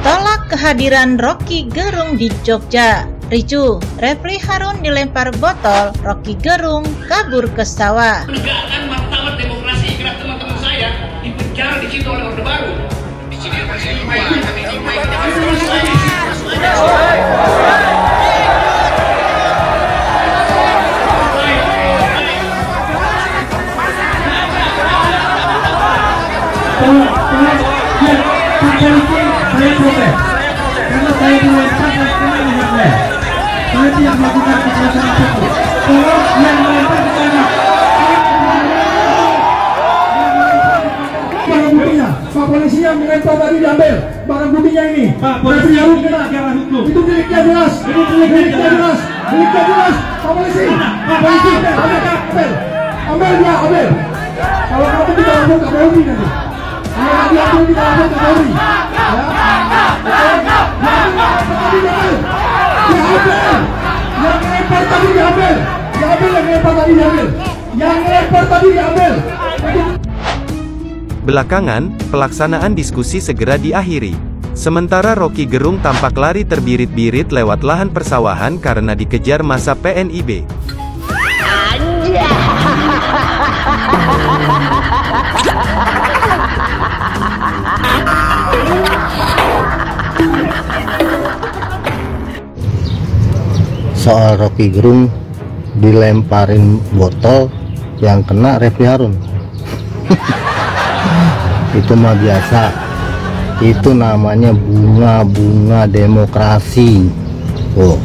Tolak kehadiran Rocky Gerung di Jogja. Ricuh, Refli Harun dilempar botol, Rocky Gerung kabur ke sawah. Menegakkan martabat demokrasi, kira teman-teman saya dipenjara di situ oleh Orde Baru. Di sini saya protes karena saya dilempar dan saya melihatnya. Saya tidak melakukan kekerasan apapun. Tolong yang melempar ke sana. Barang buktinya, Pak polisi yang melempar tadi diambil. Barang buktinya ini. Pak polisi yang kena negara hukum. Itu miliknya jelas. Miliknya jelas. Miliknya jelas. Pak polisi. Pak polisi. Ambil dia, ambil. Kalau kamu tidak ambil, tak boleh nanti. Kalau diambil tidak ambil, tak boleh. Belakangan, pelaksanaan diskusi segera diakhiri. Sementara Rocky Gerung tampak lari terbirit-birit lewat lahan persawahan karena dikejar massa PNIB. Soal Rocky Gerung dilemparin botol yang kena Refli Harun. Itu mah biasa. Itu namanya bunga-bunga demokrasi. Oh,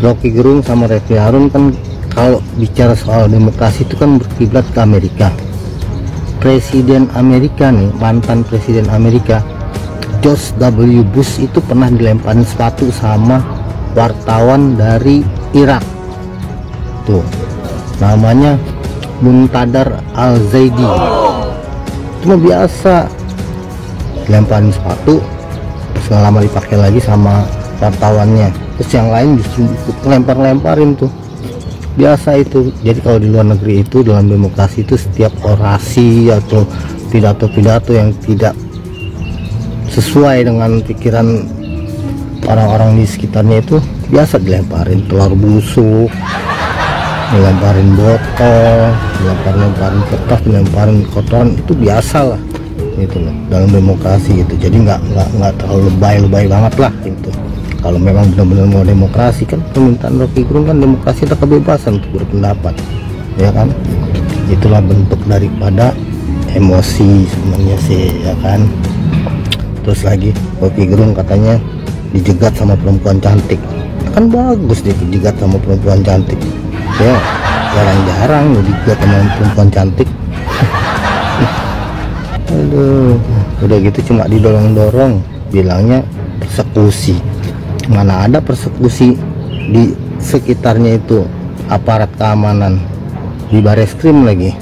Rocky Gerung sama Refli Harun kan kalau bicara soal demokrasi itu kan berkiblat ke Amerika. Presiden Amerika nih, mantan presiden Amerika George W. Bush itu pernah dilemparin sepatu sama wartawan dari Irak. Tuh, namanya Muntadar Al-Zaidi. Cuma biasa dilemparin sepatu, terus nggak lama dipakai lagi sama wartawannya. Terus yang lain justru lempar-lemparin tuh. Biasa itu. Jadi kalau di luar negeri itu, dalam demokrasi itu, setiap orasi atau pidato-pidato yang tidak sesuai dengan pikiran orang-orang di sekitarnya itu biasa dilemparin telur busuk, dilemparin botol, dilemparin kertas, dilemparin kotoran. Itu biasa lah gitu loh dalam demokrasi gitu. Jadi nggak terlalu lebay banget lah gitu. Kalau memang benar-benar mau demokrasi, kan permintaan Rocky Gerung kan demokrasi, ada kebebasan untuk berpendapat, ya kan. Itulah bentuk daripada emosi sebenarnya sih, ya kan. Terus lagi Rocky Gerung katanya dijegat sama perempuan cantik. Kan bagus dia dijegat sama perempuan cantik. Ya, jarang-jarang dijegat sama perempuan cantik. Aduh, udah gitu cuma didorong-dorong, bilangnya persekusi. Mana ada persekusi di sekitarnya itu aparat keamanan, di Bareskrim lagi.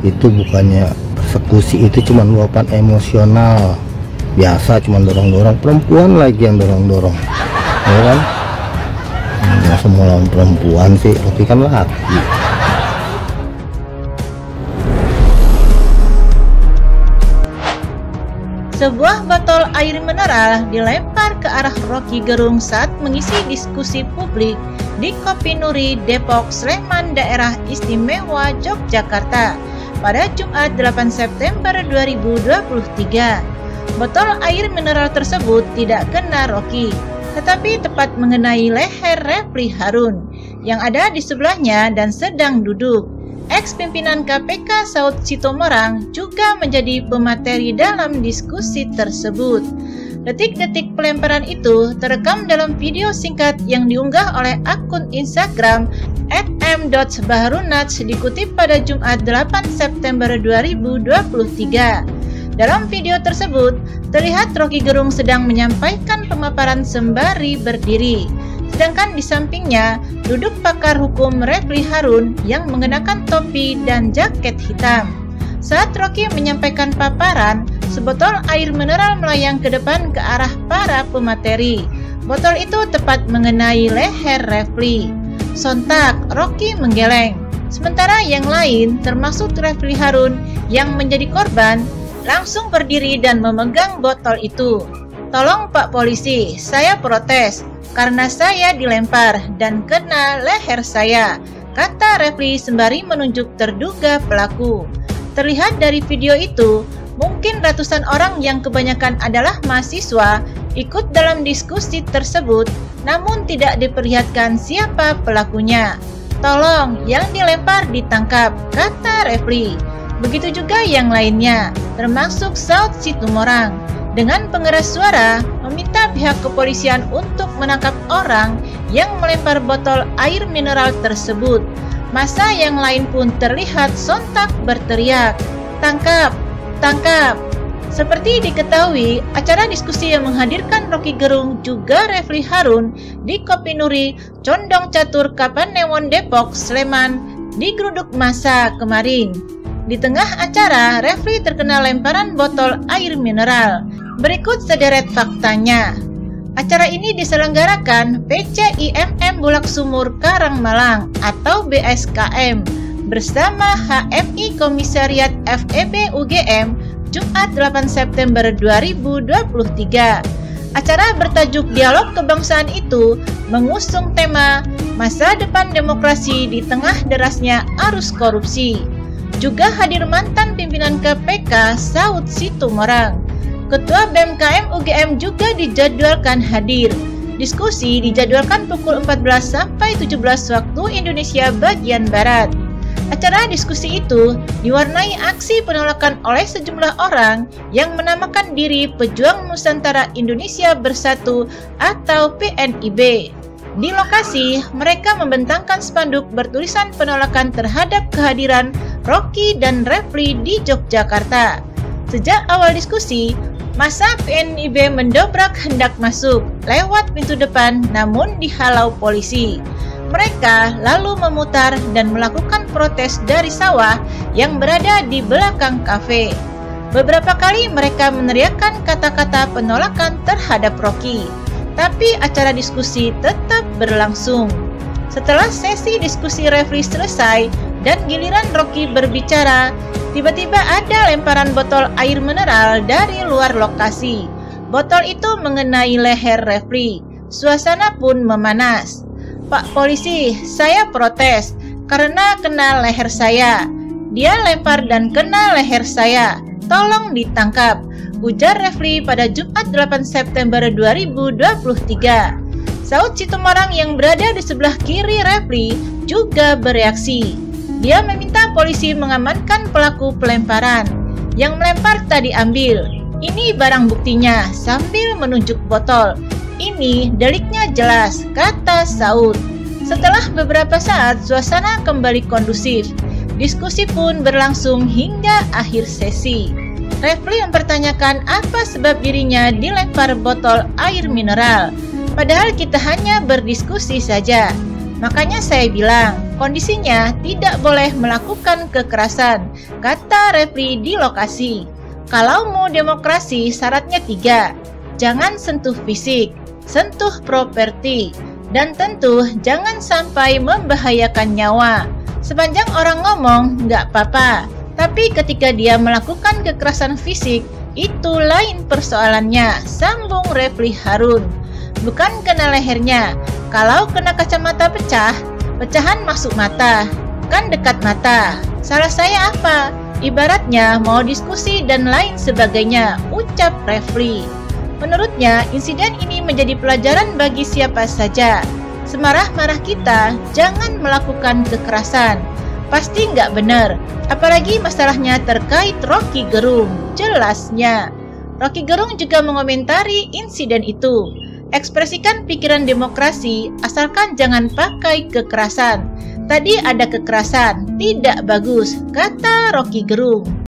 Itu bukannya persekusi, itu cuma luapan emosional. Biasa cuma dorong-dorong, perempuan lagi yang dorong-dorong, ya kan. Nggak semua lawan perempuan sih, tapi kan laki. Sebuah botol air mineral dilempar ke arah Rocky Gerung saat mengisi diskusi publik di Kopi Nuri, Depok, Sleman, Daerah Istimewa Yogyakarta pada Jumat 8 September 2023. Botol air mineral tersebut tidak kena Rocky, tetapi tepat mengenai leher Refli Harun yang ada di sebelahnya dan sedang duduk. Ex-pimpinan KPK Saud Sitomorang juga menjadi pemateri dalam diskusi tersebut. Detik-detik pelemparan itu terekam dalam video singkat yang diunggah oleh akun Instagram @m.bahrunats dikutip pada Jumat 8 September 2023. Dalam video tersebut, terlihat Rocky Gerung sedang menyampaikan pemaparan sembari berdiri. Sedangkan di sampingnya duduk pakar hukum Refli Harun yang mengenakan topi dan jaket hitam. Saat Rocky menyampaikan paparan, sebotol air mineral melayang ke depan ke arah para pemateri. Botol itu tepat mengenai leher Refli. Sontak Rocky menggeleng. Sementara yang lain, termasuk Refli Harun yang menjadi korban, langsung berdiri dan memegang botol itu. "Tolong Pak Polisi, saya protes karena saya dilempar dan kena leher saya," kata Refli sembari menunjuk terduga pelaku. Terlihat dari video itu, mungkin ratusan orang yang kebanyakan adalah mahasiswa ikut dalam diskusi tersebut, namun tidak diperlihatkan siapa pelakunya. "Tolong, yang dilempar ditangkap," kata Refli. Begitu juga yang lainnya, termasuk Saud Situmorang, dengan pengeras suara meminta pihak kepolisian untuk menangkap orang yang melempar botol air mineral tersebut. Massa yang lain pun terlihat sontak berteriak, "Tangkap! Tangkap!" Seperti diketahui, acara diskusi yang menghadirkan Rocky Gerung juga Refli Harun di Kopi Nuri, Condong Catur, Kapanewon, Depok, Sleman digeruduk massa kemarin. Di tengah acara, Refli terkena lemparan botol air mineral. Berikut sederet faktanya. Acara ini diselenggarakan PCIMM Bulak Sumur Karangmalang atau BSKM bersama HMI Komisariat FEB UGM Jumat 8 September 2023. Acara bertajuk Dialog Kebangsaan itu mengusung tema Masa Depan Demokrasi di Tengah Derasnya Arus Korupsi. Juga hadir mantan pimpinan KPK Saud Situmorang. Ketua BMKM UGM juga dijadwalkan hadir. Diskusi dijadwalkan pukul 14 sampai 17 waktu Indonesia bagian Barat. Acara diskusi itu diwarnai aksi penolakan oleh sejumlah orang yang menamakan diri Pejuang Nusantara Indonesia Bersatu atau PNIB. Di lokasi, mereka membentangkan spanduk bertulisan penolakan terhadap kehadiran Rocky dan Refli di Yogyakarta. Sejak awal diskusi, massa PNIB mendobrak hendak masuk lewat pintu depan namun dihalau polisi. Mereka lalu memutar dan melakukan protes dari sawah yang berada di belakang kafe. Beberapa kali mereka meneriakkan kata-kata penolakan terhadap Rocky, tapi acara diskusi tetap berlangsung. Setelah sesi diskusi Refli selesai dan giliran Rocky berbicara, tiba-tiba ada lemparan botol air mineral dari luar lokasi. Botol itu mengenai leher Refli. Suasana pun memanas. "Pak Polisi, saya protes karena kena leher saya. Dia lempar dan kena leher saya. Tolong ditangkap," ujar Refli pada Jumat 8 September 2023. Saud Situmorang yang berada di sebelah kiri Refli juga bereaksi. Dia meminta polisi mengamankan pelaku pelemparan. "Yang melempar tadi ambil. Ini barang buktinya," sambil menunjuk botol. "Ini deliknya jelas," kata Saud. Setelah beberapa saat, suasana kembali kondusif. Diskusi pun berlangsung hingga akhir sesi. Refli mempertanyakan apa sebab dirinya dilempar botol air mineral. "Padahal kita hanya berdiskusi saja. Makanya saya bilang, kondisinya tidak boleh melakukan kekerasan," kata Refli di lokasi. "Kalau mau demokrasi syaratnya 3. Jangan sentuh fisik, sentuh properti, dan tentu jangan sampai membahayakan nyawa. Sepanjang orang ngomong nggak apa-apa, tapi ketika dia melakukan kekerasan fisik, itu lain persoalannya," sambung Refli Harun. "Bukan kena lehernya. Kalau kena kacamata pecah, pecahan masuk mata, kan dekat mata. Salah saya apa? Ibaratnya mau diskusi dan lain sebagainya," ucap Refli. Menurutnya, insiden ini menjadi pelajaran bagi siapa saja. Semarah-marah kita, jangan melakukan kekerasan. Pasti nggak benar, apalagi masalahnya terkait Rocky Gerung, jelasnya. Rocky Gerung juga mengomentari insiden itu. "Ekspresikan pikiran demokrasi, asalkan jangan pakai kekerasan. Tadi ada kekerasan, tidak bagus," kata Rocky Gerung.